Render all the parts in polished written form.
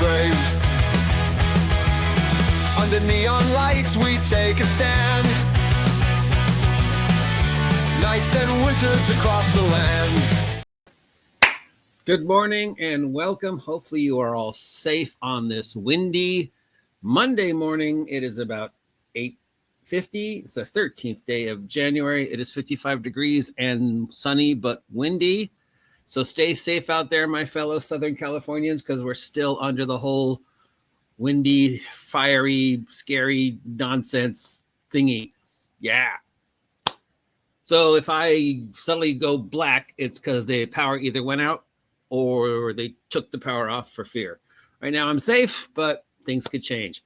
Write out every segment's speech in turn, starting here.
grave. Under neon lights we take a stand. Knights and wizards across the land. Good morning and welcome. Hopefully you are all safe on this windy Monday morning. It is about 8:50. It's the 13th day of January. It is 55 degrees and sunny but windy. So stay safe out there, my fellow Southern Californians, because we're still under the whole windy, fiery, scary nonsense thingy. Yeah. So if I suddenly go black, it's because the power either went out or they took the power off for fear. Right now I'm safe, but things could change.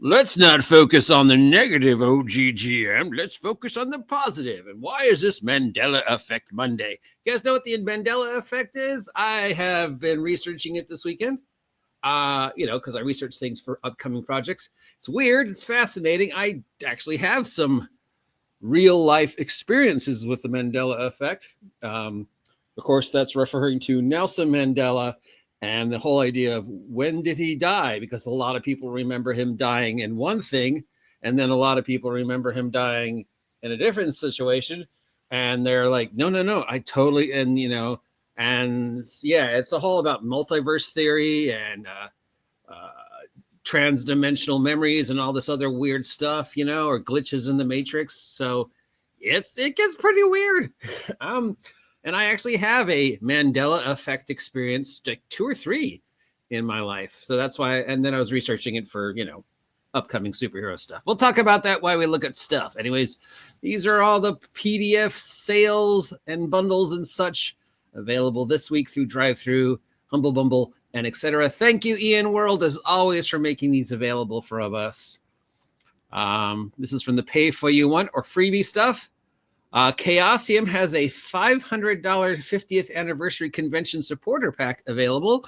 Let's not focus on the negative, OGGM. Let's focus on the positive. And why is this Mandela Effect Monday? You guys know what the Mandela Effect is? I have been researching it this weekend. Because I research things for upcoming projects. It's weird. It's fascinating. I actually have some real life experiences with the Mandela Effect. Of course, that's referring to Nelson Mandela and the whole idea of when did he die? Because a lot of people remember him dying in one thing, and then a lot of people remember him dying in a different situation. And they're like, no, I totally, and yeah, it's a whole about multiverse theory and trans-dimensional memories and all this other weird stuff, or glitches in the matrix. So it gets pretty weird. And I actually have a Mandela Effect experience, like 2 or 3 in my life. So that's why, and then I was researching it for, upcoming superhero stuff. We'll talk about that while we look at stuff. Anyways, these are all the PDF sales and bundles and such available this week through Drive-Thru, Humble Bumble, and etc. Thank you, Ian World, as always, for making these available for us. This is from the Pay For You Want or freebie stuff. Chaosium has a $500 50th anniversary convention supporter pack available.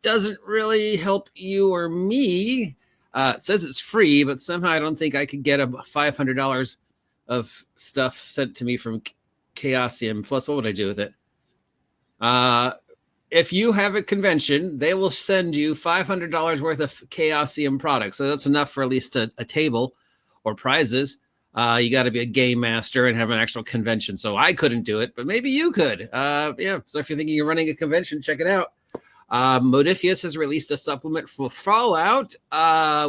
Doesn't really help you or me. It says it's free, but somehow I don't think I could get a $500 of stuff sent to me from Chaosium. Plus, what would I do with it? If you have a convention, they will send you $500 worth of Chaosium products. So that's enough for at least a table or prizes. You got to be a game master and have an actual convention. So I couldn't do it, but maybe you could. Yeah. So if you're thinking you're running a convention, check it out. Modifius has released a supplement for Fallout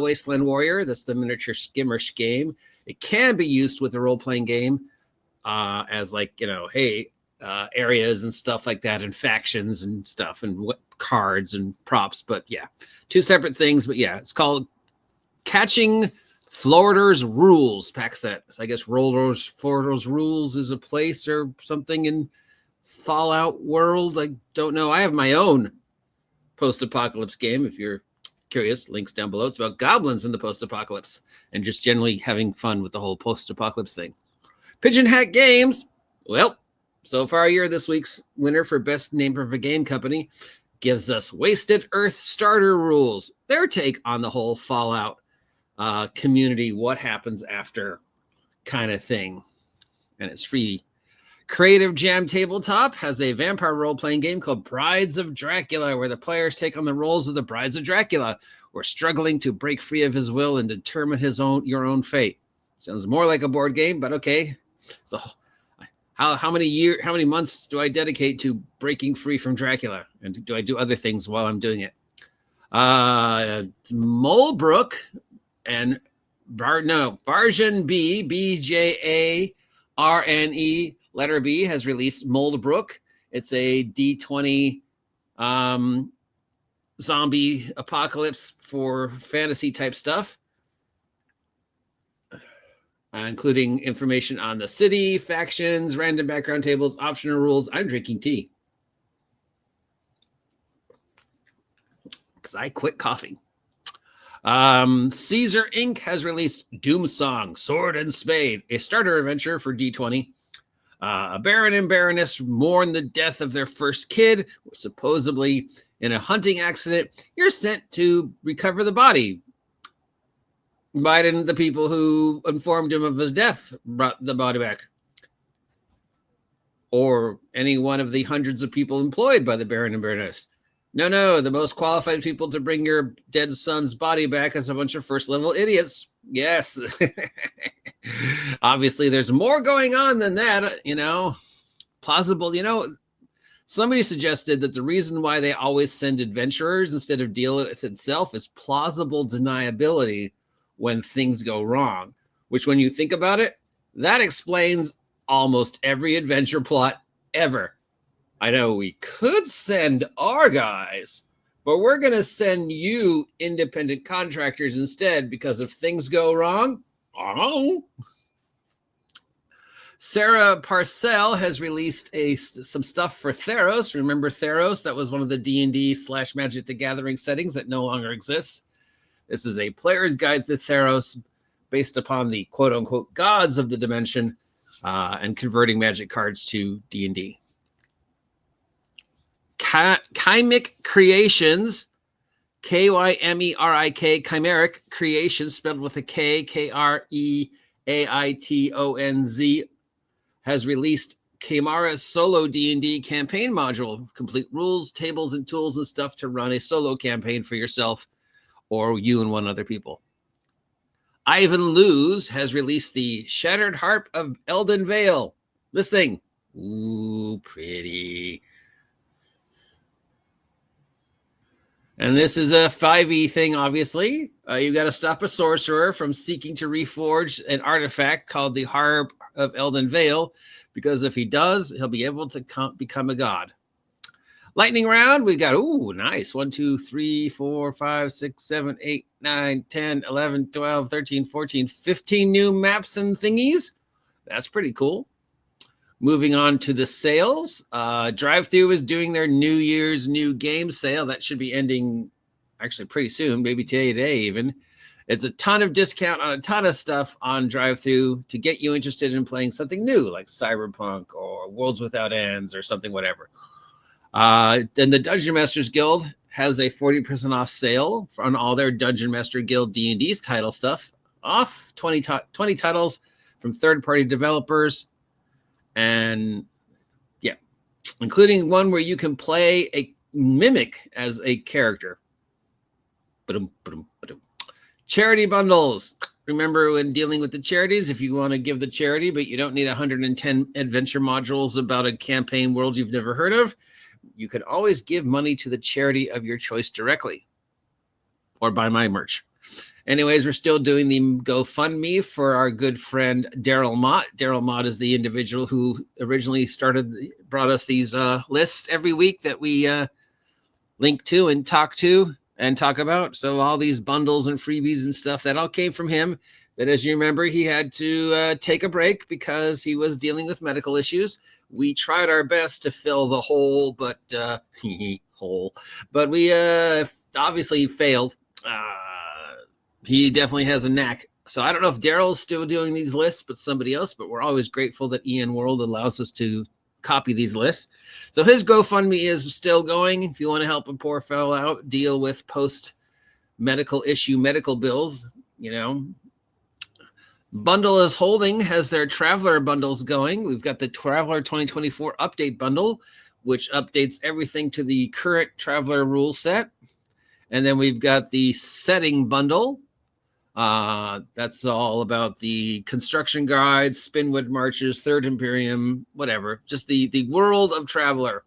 Wasteland Warrior. That's the miniature skirmish game. It can be used with a role-playing game as areas and stuff like that, and factions and stuff, and cards and props. But yeah, 2 separate things. But yeah, it's called Catching Florida's Rules pack set. So I guess Florida's Rules is a place or something in Fallout world. I don't know. I have my own post-apocalypse game. If you're curious, links down below. It's about goblins in the post-apocalypse and just generally having fun with the whole post-apocalypse thing. Pigeon Hat Games. Well, so far this week's winner for best name of a game company gives us Wasted Earth Starter Rules. Their take on the whole Fallout community, what happens after kind of thing. And it's free. Creative Jam Tabletop has a vampire role-playing game called Brides of Dracula, where the players take on the roles of the Brides of Dracula, who are struggling to break free of his will and determine your own fate. Sounds more like a board game, but okay. So how many months do I dedicate to breaking free from Dracula? And do I do other things while I'm doing it? Molebrook and Barjan B, BJARNE, letter B, has released Moldbrook. It's a D20 zombie apocalypse for fantasy type stuff, including information on the city, factions, random background tables, optional rules. I'm drinking tea because I quit coughing. Caesar Inc. has released Doomsong, Sword and Spade, a starter adventure for D20. A baron and baroness mourn the death of their first kid, supposedly in a hunting accident. You're sent to recover the body. Biden, the people who informed him of his death, brought the body back. Or any one of the hundreds of people employed by the baron and baroness. No, the most qualified people to bring your dead son's body back is a bunch of first level idiots. Yes. Obviously, there's more going on than that, Plausible, somebody suggested that the reason why they always send adventurers instead of deal with itself is plausible deniability when things go wrong, which when you think about it, that explains almost every adventure plot ever. I know we could send our guys, but we're going to send you independent contractors instead because if things go wrong, Sarah Parcell has released some stuff for Theros. Remember Theros? That was one of the D&D/Magic the Gathering settings that no longer exists. This is a player's guide to Theros based upon the quote-unquote gods of the dimension and converting magic cards to D&D. Chymic Creations, Kymerik, Chimeric Creations, spelled with a K, Kreaitonz, has released Chimera's solo D&D campaign module, complete rules, tables, and tools and stuff to run a solo campaign for yourself or you and one other people. Ivan Luz has released the Shattered Harp of Elden Vale. This thing, ooh, pretty. And this is a 5e thing, obviously. You've got to stop a sorcerer from seeking to reforge an artifact called the Harp of Elden Vale, because if he does, he'll be able to become a god. Lightning round, we've got, ooh, nice. 1, 2, 3, 4, 5, 6, 7, 8, 9, 10, 11, 12, 13, 14, 15 new maps and thingies. That's pretty cool. Moving on to the sales, Drive-Thru is doing their New Year's new game sale. That should be ending actually pretty soon, maybe today even. It's a ton of discount on a ton of stuff on Drive-Thru to get you interested in playing something new like Cyberpunk or Worlds Without Ends or something, whatever. Then the Dungeon Masters Guild has a 40% off sale on all their Dungeon Master Guild D&D's title stuff, off 20 titles from third-party developers. And yeah, including one where you can play a mimic as a character. Charity bundles. Remember when dealing with the charities, if you want to give the charity, but you don't need 110 adventure modules about a campaign world you've never heard of, you can always give money to the charity of your choice directly or buy my merch. Anyways, we're still doing the GoFundMe for our good friend Daryl Mott. Daryl Mott is the individual who originally brought us these lists every week that we link to and talk about. So all these bundles and freebies and stuff, that all came from him. That, as you remember, he had to take a break because he was dealing with medical issues. We tried our best to fill the hole, but we obviously failed. He definitely has a knack. So I don't know if Daryl's still doing these lists, but somebody else. But we're always grateful that Ian World allows us to copy these lists. So his GoFundMe is still going. If you want to help a poor fellow out, deal with post-medical issue medical bills, Bundle is Holding has their Traveler bundles going. We've got the Traveler 2024 update bundle, which updates everything to the current Traveler rule set. And then we've got the Setting bundle. That's all about the construction guides, Spinwood Marches, Third Imperium, whatever. Just the world of Traveler.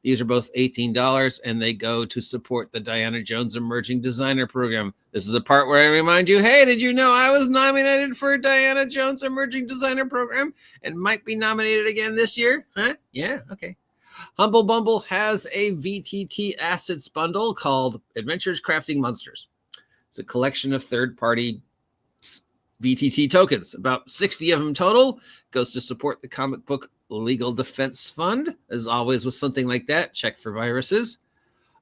These are both $18, and they go to support the Diana Jones Emerging Designer Program. This is the part where I remind you, hey, did you know I was nominated for Diana Jones Emerging Designer Program and might be nominated again this year? Huh? Yeah, okay. Humble Bumble has a VTT assets bundle called Adventures Crafting Monsters. It's a collection of third-party VTT tokens, about 60 of them total. Goes to support the Comic Book Legal Defense Fund. As always with something like that, check for viruses.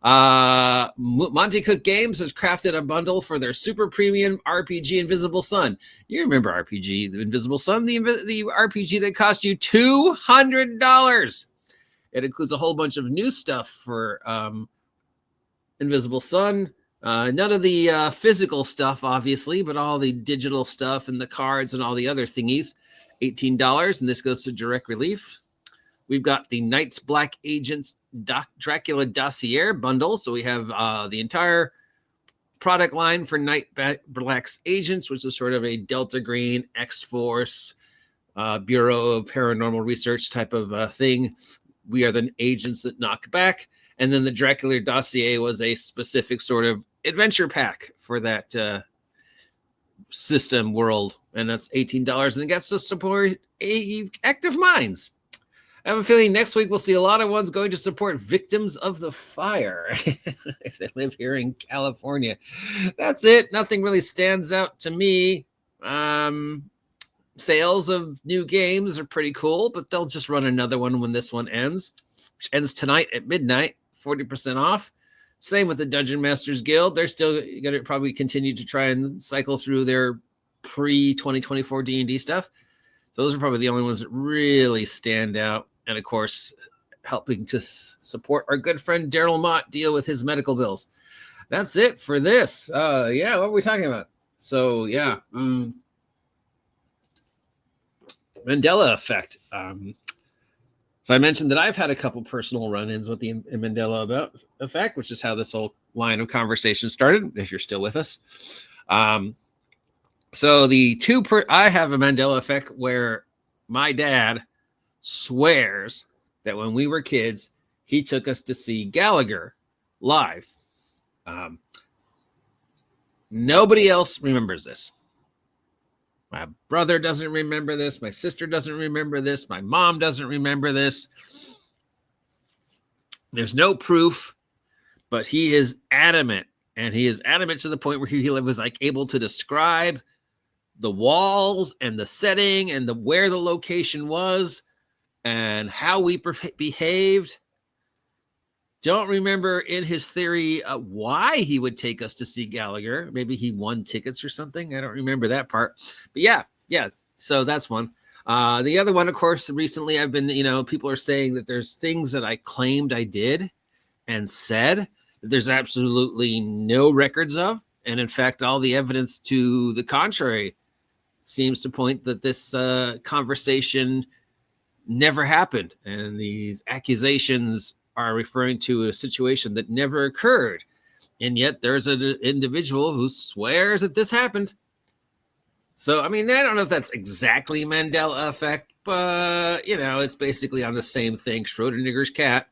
Monty Cook Games has crafted a bundle for their super premium RPG Invisible Sun. You remember RPG, the Invisible Sun, the RPG that cost you $200. It includes a whole bunch of new stuff for Invisible Sun. None of the physical stuff, obviously, but all the digital stuff and the cards and all the other thingies. $18, and this goes to Direct Relief. We've got the Night's Black Agents Dracula Dossier bundle. So we have the entire product line for Night Black's Agents, which is sort of a Delta Green, X-Force, Bureau of Paranormal Research type of thing. We are the agents that knock back. And then the Dracula Dossier was a specific sort of adventure pack for that system world. And that's $18. And it gets to support Active Minds. I have a feeling next week we'll see a lot of ones going to support victims of the fire if they live here in California. That's it. Nothing really stands out to me. Sales of new games are pretty cool, but they'll just run another one when this one ends, which ends tonight at midnight, 40% off. Same with the Dungeon Masters Guild. They're still going to probably continue to try and cycle through their pre-2024 D&D stuff. So those are probably the only ones that really stand out. And of course, helping to support our good friend Daryl Mott deal with his medical bills. That's it for this. Yeah, what were we talking about? So yeah, Mandela effect. So I mentioned that I've had a couple personal run-ins with the Mandela effect, which is how this whole line of conversation started, if you're still with us. So I have a Mandela effect where my dad swears that when we were kids, he took us to see Gallagher live. Nobody else remembers this. My brother doesn't remember this. My sister doesn't remember this. My mom doesn't remember this. There's no proof, but he is adamant. And he is adamant to the point where he was like able to describe the walls and the setting and where the location was and how we behaved. Don't remember in his theory why he would take us to see Gallagher. Maybe he won tickets or something. I don't remember that part. But yeah. So that's one. The other one, of course, recently I've been, people are saying that there's things that I claimed I did and said that there's absolutely no records of. And in fact, all the evidence to the contrary seems to point that this conversation never happened. And these accusations are referring to a situation that never occurred. And yet there's an individual who swears that this happened. So, I mean, I don't know if that's exactly Mandela effect, but, it's basically on the same thing. Schrodinger's cat.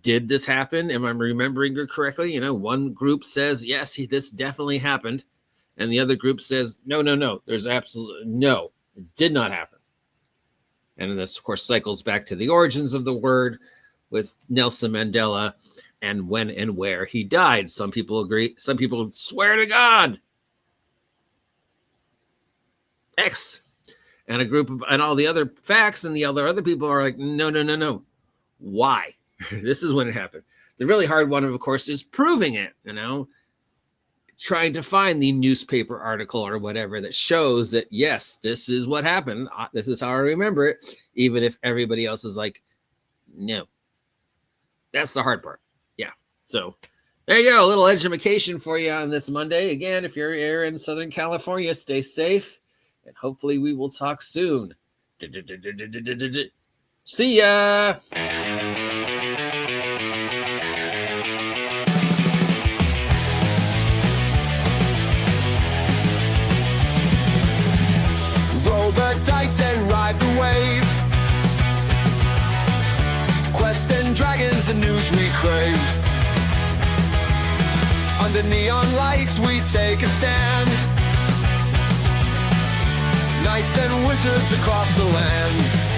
Did this happen? Am I remembering it correctly? One group says, yes, this definitely happened. And the other group says, no, there's absolutely no, it did not happen. And this, of course, cycles back to the origins of the word with Nelson Mandela and when and where he died. Some people agree. Some people swear to God. X. And a group of, and all the other facts and the other people are like, no. Why? This is when it happened. The really hard one, of course, is proving it, trying to find the newspaper article or whatever that shows that, yes, this is what happened. This is how I remember it, even if everybody else is like, no. That's the hard part. Yeah. So there you go. A little education for you on this Monday. Again, if you're here in Southern California, stay safe, and hopefully we will talk soon. See ya. The wave, quest and dragons, the news we crave. Under neon lights we take a stand, knights and wizards across the land.